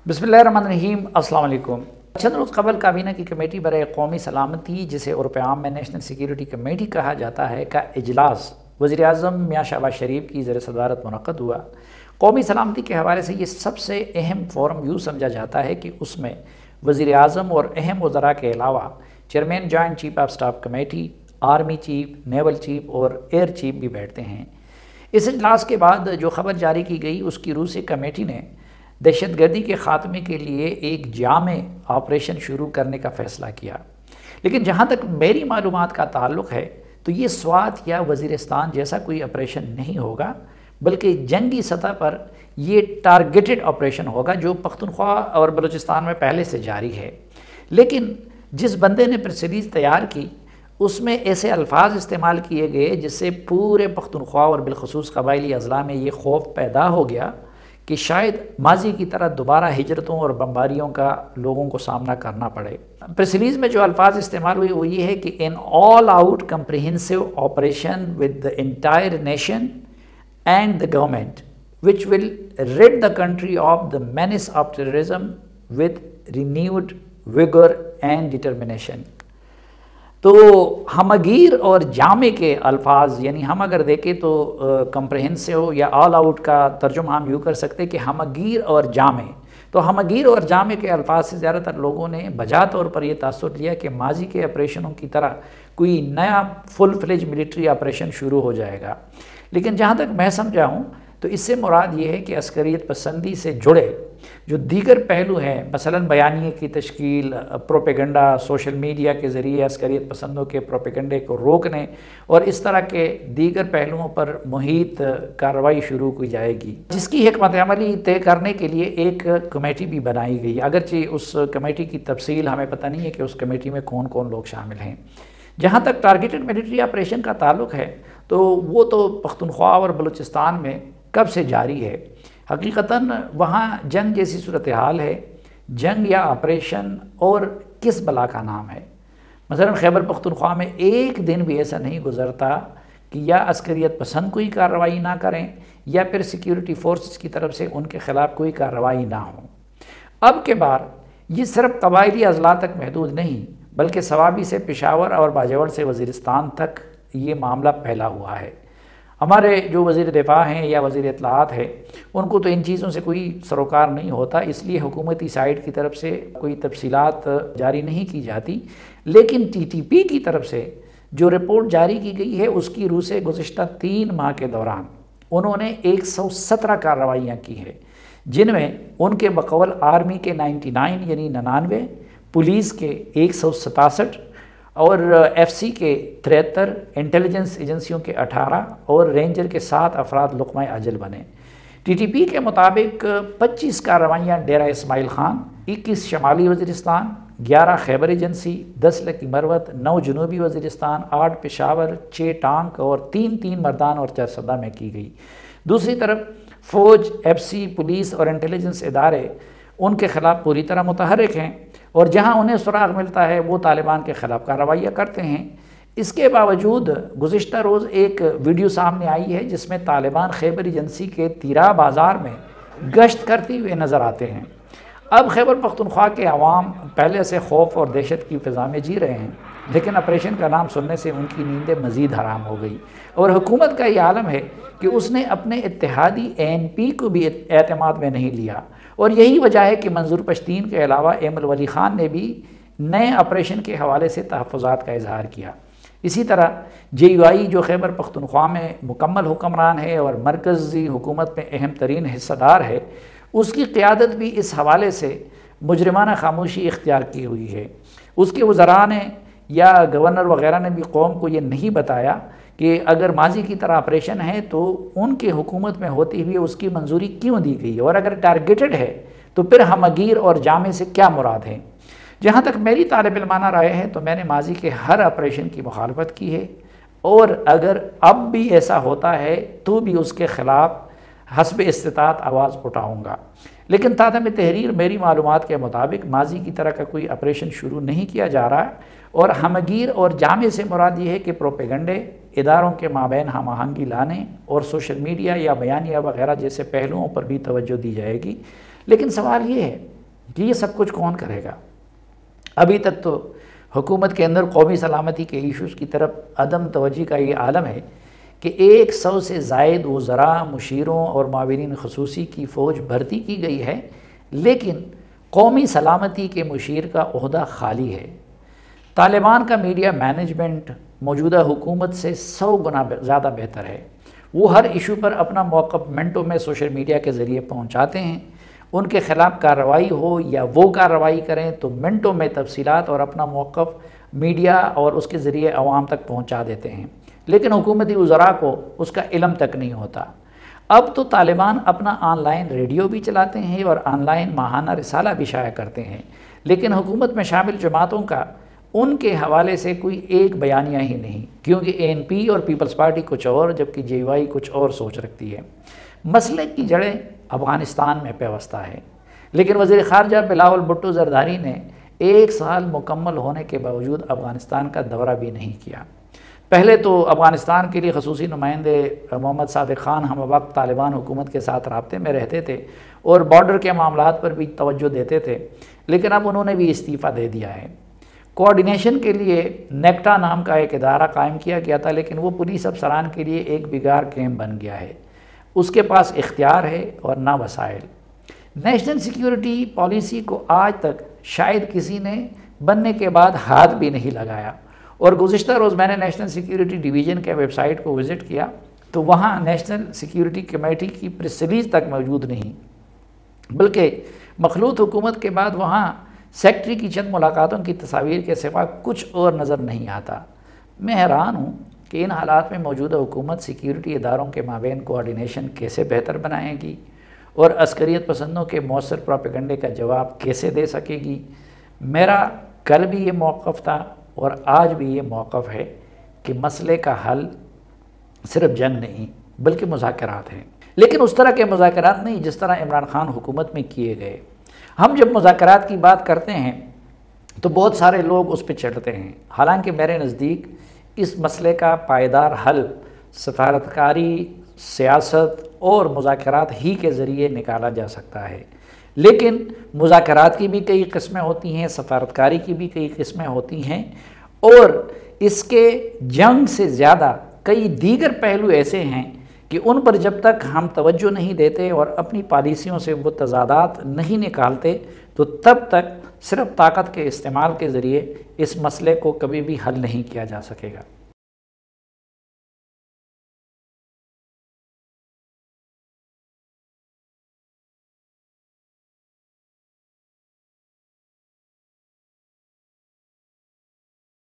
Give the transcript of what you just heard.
बिस्मिल्लाहिर्रहमानिर्रहीम। अस्सलाम वालेकुम। चंद रोज़ कबल काबीना की कमेटी बराए कौमी सलामती, जिसे उर्फ़ आम में नेशनल सिक्योरिटी कमेटी कहा जाता है, का इजलास वज़ीर आज़म मियां शहबाज शरीफ की ज़र सदारत मुनक़्क़द हुआ। कौमी सलामती के हवाले से ये सबसे अहम फ़ोरम यूँ समझा जाता है कि उसमें वज़ीर आज़म और अहम वज़रा के अलावा chairman joint chief of staff committee, army chief, naval chief और एयर चीफ भी बैठते हैं। इस इजलास के बाद जो ख़बर जारी की गई, उसकी रूह से कमेटी ने दहशतगर्दी के ख़ात्मे के लिए एक जामे ऑपरेशन शुरू करने का फ़ैसला किया। लेकिन जहाँ तक मेरी मालूमात का ताल्लुक़ है तो ये स्वात या वज़ीरिस्तान जैसा कोई ऑपरेशन नहीं होगा, बल्कि जंगी सतह पर ये टारगेटेड ऑपरेशन होगा जो पख्तूनख्वा और बलूचिस्तान में पहले से जारी है। लेकिन जिस बंदे ने प्रेस रिलीज़ तैयार की उसमें ऐसे अल्फाज इस्तेमाल किए गए जिससे पूरे पख्तूनख्वा और बिलखसूस कबायली अज़ला में ये खौफ पैदा हो गया कि शायद माजी की तरह दोबारा हिजरतों और बमबारियों का लोगों को सामना करना पड़े। प्रेस रिलीज़ में जो अल्फाज इस्तेमाल हुए वो ये है कि in all out comprehensive operation with the entire nation and the government which will read the country of the menace of terrorism with renewed vigour and determination. तो हमगीर और जामे के अल्फाज, यानी हम अगर देखें तो कम्प्रहेंसिव या ऑल आउट का तर्जुमा हम यूँ कर सकते हैं कि हमगीर और जामे। तो हमगीर और जामे के अल्फाज से ज़्यादातर लोगों ने बजा तौर पर यह तासुर लिया कि माजी के ऑपरेशनों की तरह कोई नया फुल फ्लेज मिलिट्री ऑपरेशन शुरू हो जाएगा। लेकिन जहाँ तक मैं समझा हूँ तो इससे मुराद ये है कि अस्करियत पसंदी से जुड़े जो दीगर पहलू हैं, मसलन बयानिए की तश्कील, प्रोपेगंडा, सोशल मीडिया के ज़रिए अस्करियत पसंदों के प्रोपेगंडे को रोकने और इस तरह के दीगर पहलुओं पर मुहित कार्रवाई शुरू की जाएगी, जिसकी हिकमत अमली तय करने के लिए एक कमेटी भी बनाई गई। अगरचे उस कमेटी की तफसील हमें पता नहीं है कि उस कमेटी में कौन कौन लोग शामिल हैं। जहाँ तक टारगेटेड मिलिट्री ऑपरेशन का ताल्लुक़ है तो वो तो पख्तूनख्वा और बलूचिस्तान में कब से जारी है। हकीकतन वहाँ जंग जैसी सूरत हाल है। जंग या ऑपरेशन और किस बला का नाम है। मसलन खैबर पख्तूनख्वा में एक दिन भी ऐसा नहीं गुजरता कि या अस्करियत पसंद कोई कार्रवाई ना करें या फिर सिक्योरिटी फोर्सेस की तरफ से उनके ख़िलाफ़ कोई कार्रवाई ना हो। अब के बार ये सिर्फ कबायली अज़ला तक महदूद नहीं, बल्कि सवाबी से पेशावर और बाजवड़ से वज़ीरिस्तान तक ये मामला फैला हुआ है। हमारे जो वज़ीर दिफा हैं या वज़ीर इत्तलाआत है, उनको तो इन चीज़ों से कोई सरोकार नहीं होता, इसलिए हुकूमती साइड की तरफ से कोई तफसीलात जारी नहीं की जाती। लेकिन TTP की तरफ से जो रिपोर्ट जारी की गई है उसकी रूह से गुज़िश्ता 3 माह के दौरान उन्होंने 117 कार्रवाइयाँ की है, जिनमें उनके बकौल आर्मी के 99 यानी 99, पुलिस के 167 और FC के 73, इंटेलिजेंस एजेंसियों के 18 और रेंजर के 7 अफराद लुक़मा अजल बने। TTP के मुताबिक 25 कार्रवाइयाँ डेरा इस्माइल खान, 21 शमाली वज़ीरिस्तान, 11 खैबर एजेंसी, 10 लकी मरवत, 9 जनूबी वज़ीरिस्तान, 8 पेशावर, 6 टांक और 3 मर्दान और 4 सदा में की गई। दूसरी तरफ फ़ौज, FC, पुलिस और इंटेलिजेंस इदारे उनके ख़िलाफ़ पूरी तरह मुतहर्रिक हैं और जहां उन्हें सुराग मिलता है वो तालिबान के ख़िलाफ़ कार्रवाइयाँ करते हैं। इसके बावजूद गुज़िश्ता रोज़ एक वीडियो सामने आई है जिसमें तालिबान खैबर एजेंसी के तीरा बाज़ार में गश्त करते हुए नज़र आते हैं। अब खैबर पख्तूनख्वा के अवाम पहले से खौफ और दहशत की फ़िज़ा में जी रहे हैं, लेकिन ऑपरेशन का नाम सुनने से उनकी नींदें मज़ीद हराम हो गई और हुकूमत का ये आलम है कि उसने अपने इत्तेहादी ANP को भी एतमाद में नहीं लिया। और यही वजह है कि मंजूर पश्तीन के अलावा एमल वली ख़ान ने भी नए ऑपरेशन के हवाले से तहफ़्फ़ुज़ात का इजहार किया। इसी तरह JUI जो खैबर पख्तूनख्वा में मुकम्मल हुक्मरान है और मरकज़ी हुकूमत में अहम तरीन हिस्सेदार है, उसकी क़यादत भी इस हवाले से मुजरिमाना खामोशी इख्तियार की हुई है। उसके वज़रा ने या गवर्नर वग़ैरह ने भी कौम को ये नहीं बताया कि अगर माजी की तरह ऑपरेशन है तो उनके हुकूमत में होते हुए उसकी मंजूरी क्यों दी गई, और अगर टारगेटेड है तो फिर हमगीर और जामे से क्या मुराद है। जहाँ तक मेरी तालिब इल्माना राय है तो मैंने माजी के हर ऑपरेशन की मुखालफत की है और अगर अब भी ऐसा होता है तो भी उसके ख़िलाफ़ हस्ब इस्तिताअत आवाज़ उठाऊँगा। लेकिन तादम तहरीर मेरी मालूमात के मुताबिक माजी की तरह का कोई ऑपरेशन शुरू नहीं किया जा रहा है और हमगीर और जामे से मुराद ये है कि प्रोपेगंडे اداروں کے مابین ہم آہنگی لانے اور سوشل میڈیا یا بیانیہ وغیرہ جیسے پہلوؤں پر بھی توجہ دی جائے گی۔ لیکن سوال یہ ہے کہ یہ سب کچھ کون کرے گا؟ ابھی تک تو حکومت کے اندر قومی سلامتی کے ایشوز کی طرف عدم توجہ کا یہ عالم ہے کہ 100 سے زائد وزراء، مشیروں اور معاونین خصوصی کی فوج بھرتی کی گئی ہے، لیکن قومی سلامتی کے مشیر کا عہدہ خالی ہے۔ طالبان کا میڈیا مینجمنٹ موجودہ حکومت سے 100 گنا زیادہ بہتر ہے۔ وہ ہر ایشو پر اپنا موقف منٹوں میں سوشل میڈیا کے ذریعے پہنچاتے ہیں۔ ان کے خلاف کارروائی ہو یا وہ کارروائی کریں تو منٹوں میں تفصیلات اور اپنا موقف میڈیا اور اس کے ذریعے عوام تک پہنچا دیتے ہیں، لیکن حکومتی وزراء کو اس کا علم تک نہیں ہوتا۔ اب تو طالبان اپنا آن لائن ریڈیو بھی چلاتے ہیں اور آن لائن ماہانہ رسالہ بھی شائع کرتے ہیں، لیکن حکومت میں شامل جماعتوں کا ان کے حوالے سے کوئی ایک بیانیہ ہی نہیں، کیونکہ ANP اور پیپلز پارٹی کچھ اور جبکہ JY کچھ اور سوچ رکھتی ہے۔ مسئلے کی جڑیں افغانستان میں پیوستہ ہے، لیکن وزیر خارجہ بلاول بھٹو زرداری نے 1 سال مکمل ہونے کے باوجود افغانستان کا دورہ بھی نہیں کیا۔ پہلے تو افغانستان کے لیے خصوصی نمائندے محمد صادق خان ہم وقت طالبان حکومت کے ساتھ رابطے میں رہتے تھے اور بارڈر کے معاملات پر بھی توجہ دیتے تھے، لیکن اب انہوں نے بھی استعفیٰ دے دیا ہے۔ کوارڈینیشن کے لیے نیکٹا نام کا ایک ادارہ قائم کیا گیا تھا، لیکن وہ پولیس افسران کے لیے ایک بگار کیمپ بن گیا ہے۔ اس کے پاس اختیار ہے اور نہ وسائل۔ نیشنل سیکیورٹی پالیسی کو آج تک شاید کسی نے بننے کے بعد ہاتھ بھی نہیں لگایا، اور گزشتہ روز میں نے نیشنل سیکیورٹی ڈویژن کے ویب سائٹ کو وزٹ کیا تو وہاں نیشنل سیکیورٹی کمیٹی کی پریس ریلیز تک موجود نہیں، بلکہ مخلوط حکومت کے بعد وہاں سیکٹری کی چند ملاقاتوں کی تصاویر کے سوا کچھ اور نظر نہیں آتا۔ میں حیران ہوں کہ ان حالات میں موجودہ حکومت سیکیورٹی اداروں کے مابین کوارڈینیشن کیسے بہتر بنائے گی اور عسکریت پسندوں کے مؤثر پروپیگنڈے کا جواب کیسے دے سکے گی۔ میرا کل بھی یہ موقف تھا اور آج بھی یہ موقف ہے کہ مسئلے کا حل صرف جنگ نہیں بلکہ مذاکرات ہیں، لیکن اس طرح کے مذاکرات نہیں جس طرح عمران خان حکومت میں کیے گئے۔ ہم جب مذاکرات کی بات کرتے ہیں تو بہت سارے لوگ اس پہ چڑھتے ہیں، حالانکہ میرے نزدیک اس مسئلے کا پائیدار حل سفارتکاری، سیاست اور مذاکرات ہی کے ذریعے نکالا جا سکتا ہے۔ لیکن مذاکرات کی بھی کئی قسمیں ہوتی ہیں، سفارتکاری کی بھی کئی قسمیں ہوتی ہیں، اور اس کے جنگ سے زیادہ کئی دیگر پہلو ایسے ہیں کہ ان پر جب تک ہم توجہ نہیں دیتے اور اپنی پالیسیوں سے وہ تضادات نہیں نکالتے تو تب تک صرف طاقت کے استعمال کے ذریعے اس مسئلے کو کبھی بھی حل نہیں کیا جا سکے گا۔